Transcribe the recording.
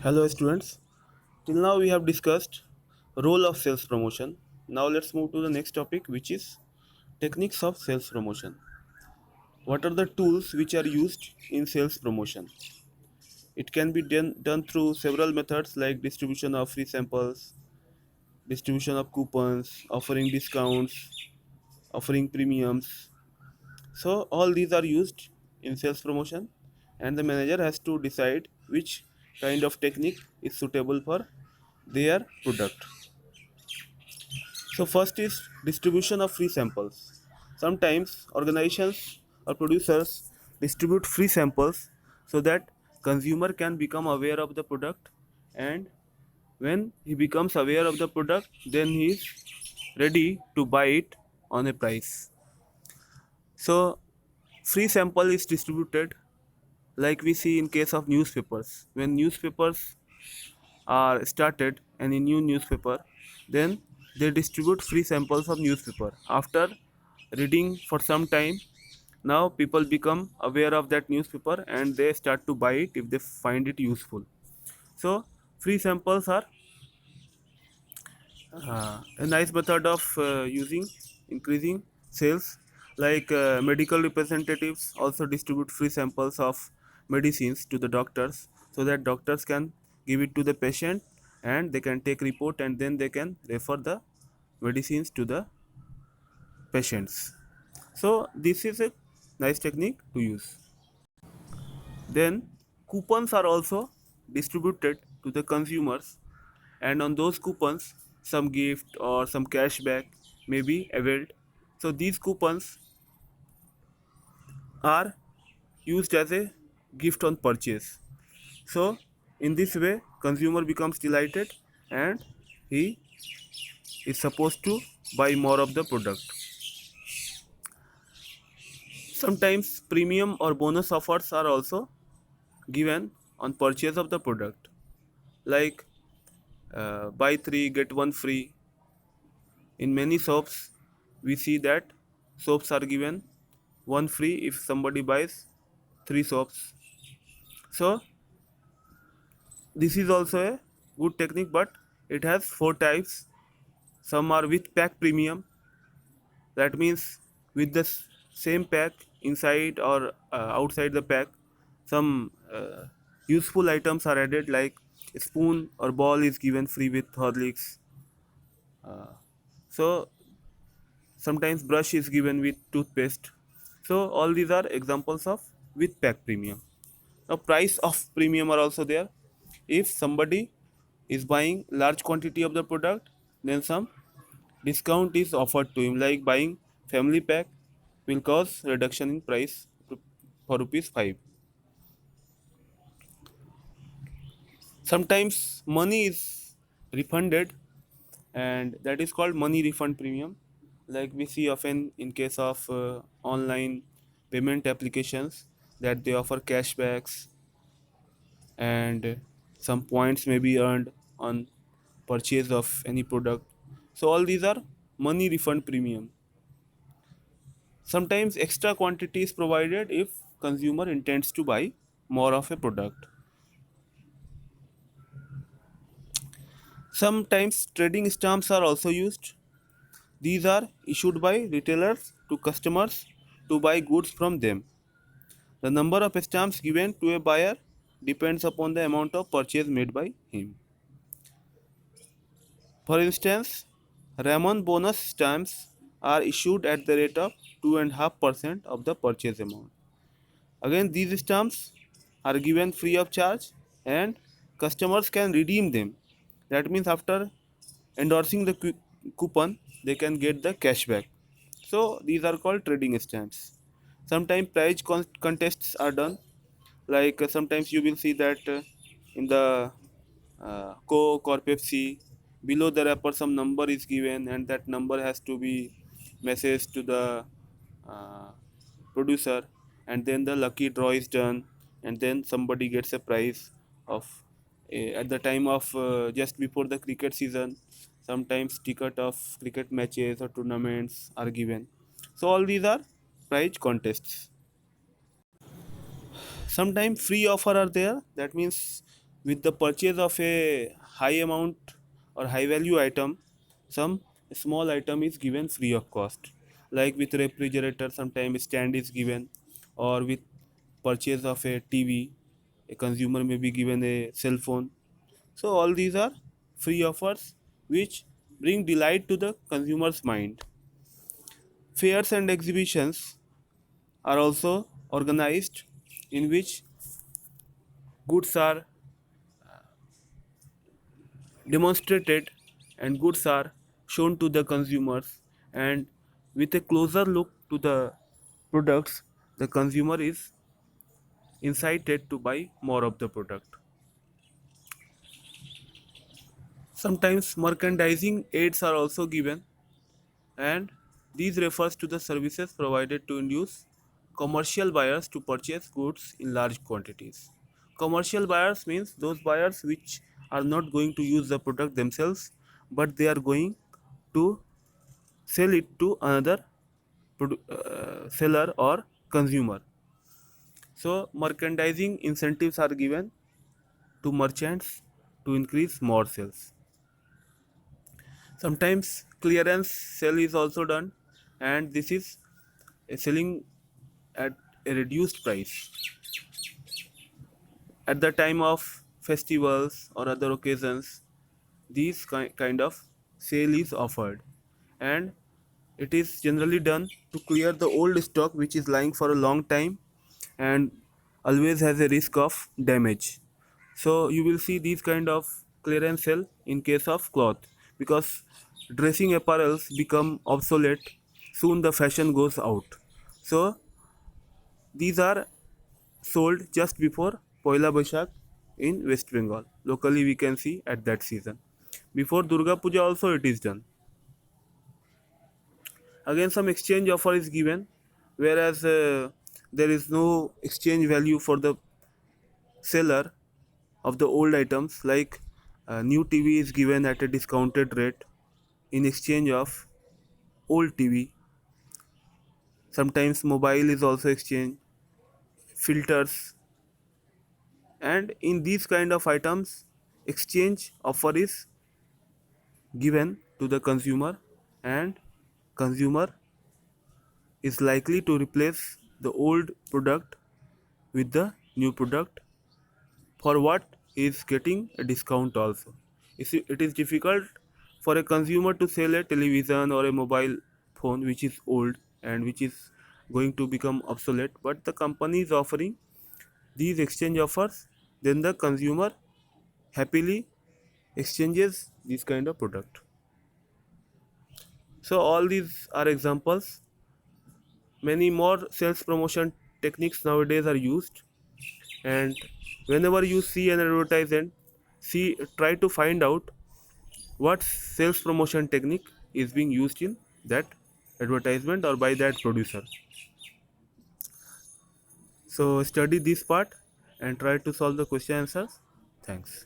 Hello students. Till now we have discussed role of sales promotion. Now let's move to the next topic, which is techniques of sales promotion. What are the tools which are used in sales promotion? It can be done through several methods like distribution of free samples, distribution of coupons, offering discounts, offering premiums. So all these are used in sales promotion, and the manager has to decide which kind of technique is suitable for their product. So first is distribution of free samples. Sometimes organizations or producers distribute free samples so that consumer can become aware of the product, and when he becomes aware of the product, then he is ready to buy it on a price. So free sample is distributed like we see in case of newspapers. When newspapers are started and a new newspaper, then they distribute free samples of newspaper. After reading for some time, now people become aware of that newspaper and they start to buy it if they find it useful. So free samples are a nice method of using increasing sales. Like medical representatives also distribute free samples of medicines to the doctors so that doctors can give it to the patient and they can take report and then they can refer the medicines to the patients. So this is a nice technique to use. Then coupons are also distributed to the consumers, and on those coupons some gift or some cashback may be availed. So these coupons are used as a gift on purchase. So in this way consumer becomes delighted and he is supposed to buy more of the product. Sometimes premium or bonus offers are also given on purchase of the product, like buy 3 get 1 free. In many shops we see that soaps are given 1 free if somebody buys 3 soaps. So this is also a good technique, but it has 4 types. Some are with pack premium, that means with the same pack inside or outside the pack some useful items are added, like a spoon or ball is given free with Horlicks. So sometimes brush is given with toothpaste. So all these are examples of with pack premium. Now price of premium are also there. If somebody is buying large quantity of the product, then some discount is offered to him, like buying family pack will cause reduction in price for rupees 5. Sometimes money is refunded, and that is called money refund premium, like we see often in case of online payment applications, that they offer cashbacks and some points may be earned on purchase of any product. So all these are money refund premium. Sometimes extra quantity is provided if consumer intends to buy more of a product. Sometimes trading stamps are also used. These are issued by retailers to customers to buy goods from them. The number of stamps given to a buyer depends upon the amount of purchase made by him. For instance, Ramon bonus stamps are issued at the rate of 2.5% of the purchase amount. Again, these stamps are given free of charge and customers can redeem them. That means after endorsing the coupon, they can get the cashback. So these are called trading stamps. Sometimes prize contests are done. Like sometimes you will see that in the Coke or Pepsi, below the wrapper some number is given, and that number has to be messaged to the uh, producer, and then the lucky draw is done, and then somebody gets a prize of at the time of just before the cricket season. Sometimes ticket of cricket matches or tournaments are given. So all these are prize contests. Sometimes free offer are there, that means with the purchase of a high amount or high value item, some small item is given free of cost, like with refrigerator sometimes stand is given, or with purchase of a TV a consumer may be given a cell phone. So all these are free offers which bring delight to the consumer's mind. Fairs and exhibitions are also organized in which goods are demonstrated and goods are shown to the consumers, and with a closer look to the products the consumer is incited to buy more of the product. Sometimes merchandising aids are also given, and these refers to the services provided to induce commercial buyers to purchase goods in large quantities. Commercial buyers means those buyers which are not going to use the product themselves, but they are going to sell it to another seller or consumer. So merchandising incentives are given to merchants to increase more sales. Sometimes clearance sale is also done, and this is a selling at a reduced price. At the time of festivals or other occasions, these kind of sale is offered, and it is generally done to clear the old stock which is lying for a long time and always has a risk of damage. So you will see these kind of clearance sale in case of cloth, because dressing apparels become obsolete, soon the fashion goes out. So these are sold just before Poila Baishak in West Bengal. Locally we can see at that season. Before Durga Puja also it is done. Again some exchange offer is given, whereas there is no exchange value for the seller of the old items, like new TV is given at a discounted rate in exchange of old TV. Sometimes mobile is also exchanged, filters, and in these kind of items exchange offer is given to the consumer, and consumer is likely to replace the old product with the new product, for what he is getting a discount also. You see, it is difficult for a consumer to sell a television or a mobile phone which is old and which is going to become obsolete, but the company is offering these exchange offers, then the consumer happily exchanges this kind of product. So all these are examples. Many more sales promotion techniques nowadays are used, and whenever you see an advertisement, see try to find out what sales promotion technique is being used in that advertisement or by that producer. So study this part and try to solve the question answers. Thanks.